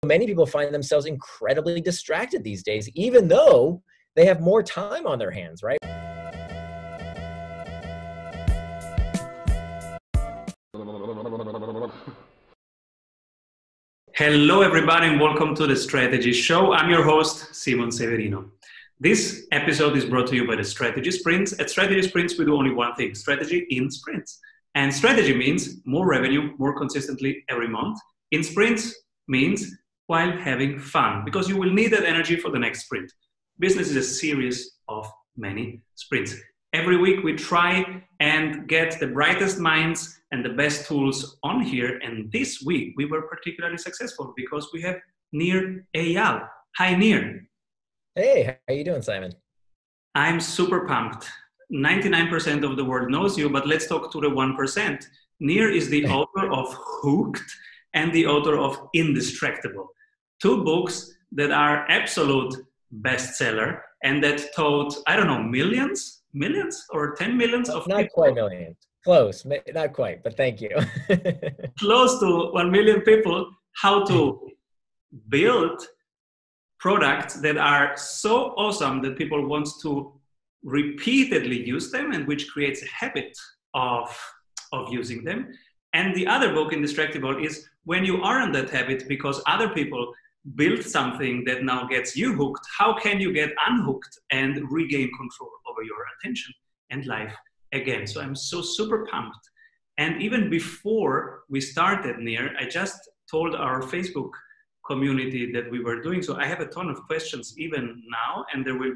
many people find themselves incredibly distracted these days, even though they have more time on their hands, right? Hello, everybody, and welcome to the Strategy Show. I'm your host, Severino. This episode is brought to you by the Strategy Sprints. At Strategy Sprints, we do only one thing, strategy in sprints. And strategy means more revenue, more consistently every month. In sprints means while having fun, because you will need that energy for the next sprint. Business is a series of many sprints. Every week we try and get the brightest minds and the best tools on here. And this week we were particularly successful because we have Nir Eyal. Hi, Nir. Hey, how you doing, Simon? I'm super pumped. 99% of the world knows you, but let's talk to the 1%. Nir is the author of Hooked and the author of Indistractable. Two books that are absolute bestseller and that taught, I don't know, millions or 10 millions of people. Not quite millions. Close, not quite, but thank you. Close to 1 million people how to build products that are so awesome that people want to repeatedly use them, and which creates a habit of using them. And the other book, Indistractable, is when you are in that habit because other people build something that now gets you hooked, how can you get unhooked and regain control over your attention and life again? So I'm so super pumped. And even before we started, Nir, I just told our Facebook community that we were doing. So I have a ton of questions even now, and there will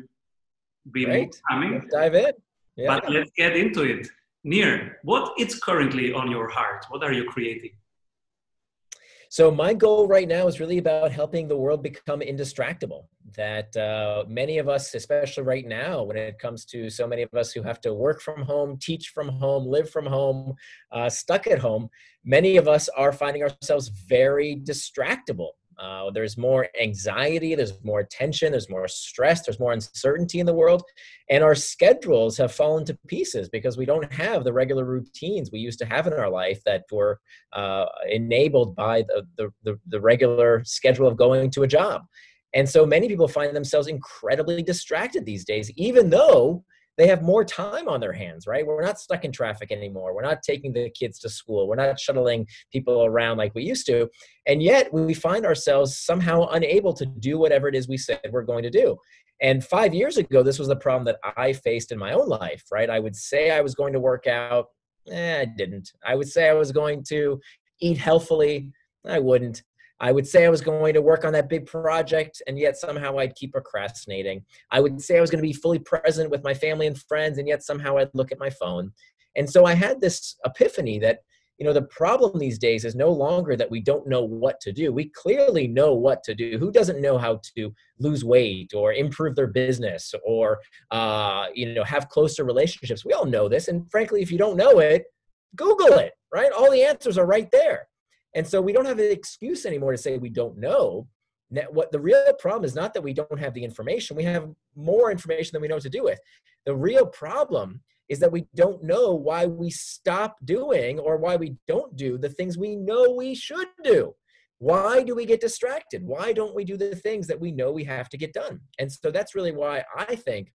be more coming. Let's dive in. Yeah. But let's get into it. Nir, what is currently on your heart? What are you creating? So my goal right now is really about helping the world become indistractable. That many of us, especially right now, when it comes to so many of us who have to work from home, teach from home, live from home, stuck at home, many of us are finding ourselves very distractible. There's more anxiety, there's more tension, there's more stress, there's more uncertainty in the world. And our schedules have fallen to pieces because we don't have the regular routines we used to have in our life that were enabled by the regular schedule of going to a job. And so many people find themselves incredibly distracted these days, even though they have more time on their hands, right? We're not stuck in traffic anymore. We're not taking the kids to school. We're not shuttling people around like we used to. And yet we find ourselves somehow unable to do whatever it is we said we're going to do. And 5 years ago, this was the problem that I faced in my own life, right? I would say I was going to work out. I didn't. I would say I was going to eat healthfully. I wouldn't. I would say I was going to work on that big project, and yet somehow I'd keep procrastinating. I would say I was going to be fully present with my family and friends, and yet somehow I'd look at my phone. And so I had this epiphany that, you know, the problem these days is no longer that we don't know what to do. We clearly know what to do. Who doesn't know how to lose weight or improve their business or, have closer relationships? We all know this. And frankly, if you don't know it, Google it, right? All the answers are right there. And so we don't have an excuse anymore to say we don't know. What the real problem is not that we don't have the information. We have more information than we know what to do with. The real problem is that we don't know why we stop doing or why we don't do the things we know we should do. Why do we get distracted? Why don't we do the things that we know we have to get done? And so that's really why I think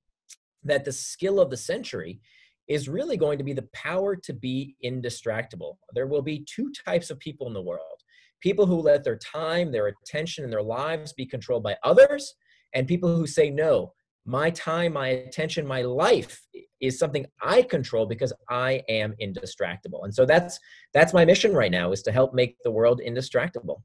that the skill of the century is really going to be the power to be indistractable. There will be two types of people in the world. People who let their time, their attention, and their lives be controlled by others, and people who say, no, my time, my attention, my life is something I control because I am indistractable. And so that's my mission right now, is to help make the world indistractable.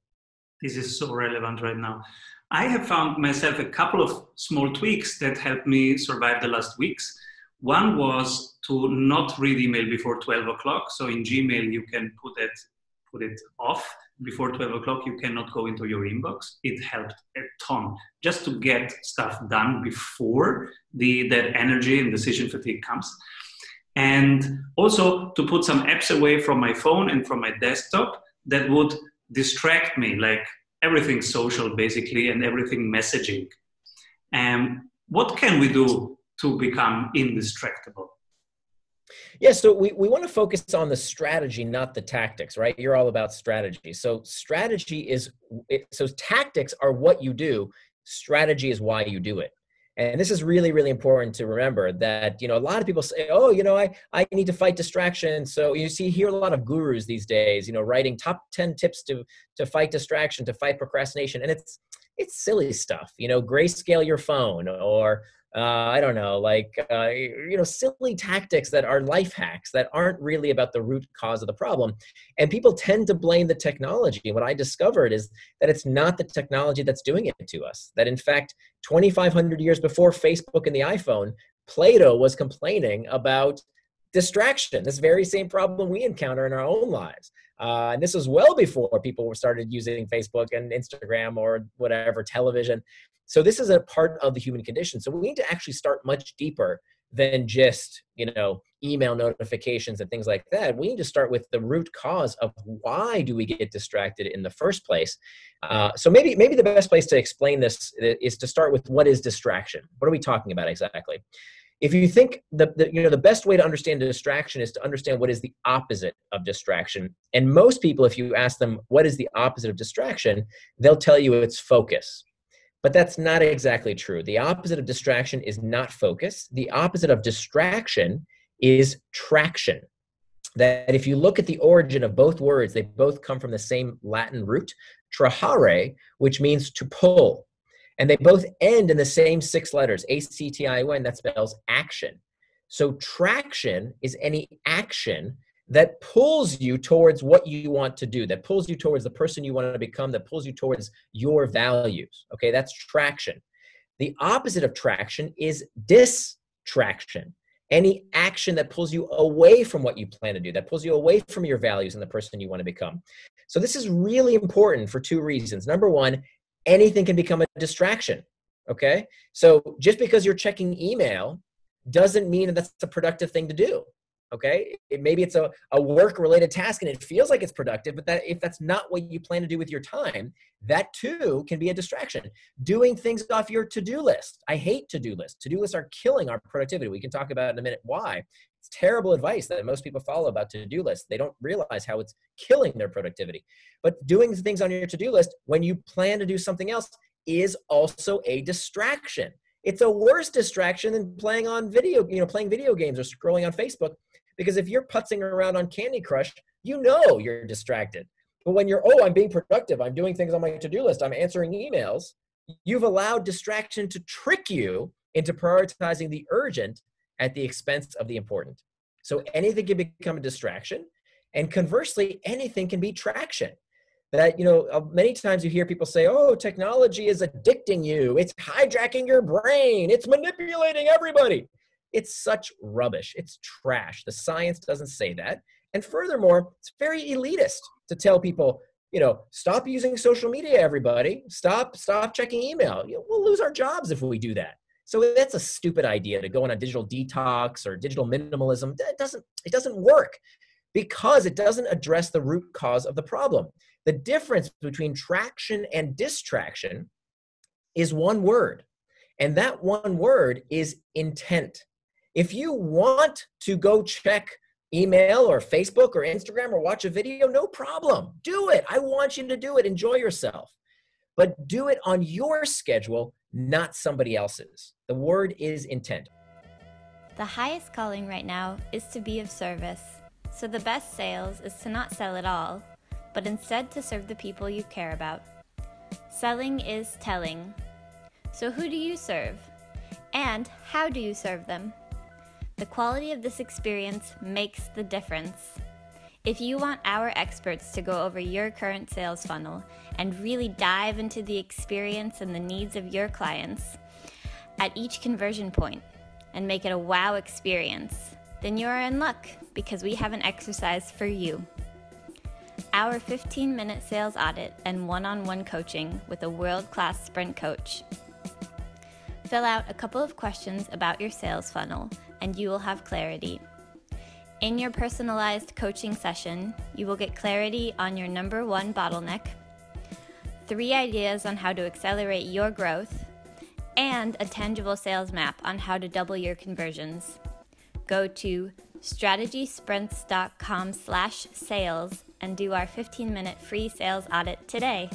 This is so relevant right now. I have found myself a couple of small tweaks that helped me survive the last weeks. One was to not read email before 12 o'clock. So in Gmail, you can put it off. Before 12 o'clock, you cannot go into your inbox. It helped a ton just to get stuff done before that energy and decision fatigue comes. And also to put some apps away from my phone and from my desktop that would distract me, like everything social basically and everything messaging. What can we do to become indistractable? Yeah, so we want to focus on the strategy, not the tactics, right? You're all about strategy. So strategy is, so tactics are what you do. Strategy is why you do it. And this is really, really important to remember that, a lot of people say, oh, I need to fight distraction. So you hear a lot of gurus these days, writing top 10 tips to fight distraction, to fight procrastination. And it's silly stuff, grayscale your phone, or I don't know, silly tactics that are life hacks that aren't really about the root cause of the problem. And people tend to blame the technology. And what I discovered is that it's not the technology that's doing it to us. That in fact, 2,500 years before Facebook and the iPhone, Plato was complaining about distraction, this very same problem we encounter in our own lives. And this was well before people started using Facebook and Instagram or whatever, television. So this is a part of the human condition. So we need to actually start much deeper than just, email notifications and things like that. We need to start with the root cause of why do we get distracted in the first place. So maybe the best place to explain this is to start with, what is distraction? What are we talking about exactly? If you think the best way to understand distraction is to understand what is the opposite of distraction. And most people, if you ask them what is the opposite of distraction, they'll tell you it's focus. But that's not exactly true. The opposite of distraction is not focus. The opposite of distraction is traction. That if you look at the origin of both words, they both come from the same Latin root, trahare, which means to pull. And they both end in the same 6 letters, A-C-T-I-O-N, that spells action. So traction is any action that pulls you towards what you want to do, that pulls you towards the person you want to become, that pulls you towards your values. Okay, that's traction. The opposite of traction is distraction. Any action that pulls you away from what you plan to do, that pulls you away from your values and the person you want to become. So this is really important for 2 reasons. Number one, anything can become a distraction, okay? So just because you're checking email doesn't mean that that's a productive thing to do, okay? Maybe it's a work-related task and it feels like it's productive, but if that's not what you plan to do with your time, that too can be a distraction. Doing things off your to-do list. I hate to-do lists. To-do lists are killing our productivity. We can talk about in a minute why. It's terrible advice that most people follow about to-do lists. They don't realize how it's killing their productivity. But doing things on your to-do list when you plan to do something else is also a distraction. It's a worse distraction than playing playing video games or scrolling on Facebook, because if you're putzing around on Candy Crush, you're distracted. But when I'm being productive, I'm doing things on my to-do list, I'm answering emails, you've allowed distraction to trick you into prioritizing the urgent at the expense of the important. So anything can become a distraction, and conversely, anything can be traction. That, many times you hear people say, oh, technology is addicting you, it's hijacking your brain, it's manipulating everybody. It's such rubbish. It's trash. The science doesn't say that. And furthermore, it's very elitist to tell people, stop using social media, everybody. Stop checking email. We'll lose our jobs if we do that. So that's a stupid idea to go on a digital detox or digital minimalism. It doesn't work because it doesn't address the root cause of the problem. The difference between traction and distraction is one word. And that one word is intent. If you want to go check email or Facebook or Instagram or watch a video, no problem. Do it. I want you to do it. Enjoy yourself. But do it on your schedule, not somebody else's. The word is intent. The highest calling right now is to be of service. So the best sales is to not sell at all, but instead to serve the people you care about. Selling is telling. So who do you serve? And how do you serve them? The quality of this experience makes the difference. If you want our experts to go over your current sales funnel and really dive into the experience and the needs of your clients at each conversion point and make it a wow experience, then you are in luck because we have an exercise for you. Our 15-minute sales audit and one-on-one coaching with a world-class sprint coach. Fill out a couple of questions about your sales funnel and you will have clarity. In your personalized coaching session, you will get clarity on your number 1 bottleneck, 3 ideas on how to accelerate your growth, and a tangible sales map on how to double your conversions. Go to strategysprints.com/sales and do our 15-minute free sales audit today.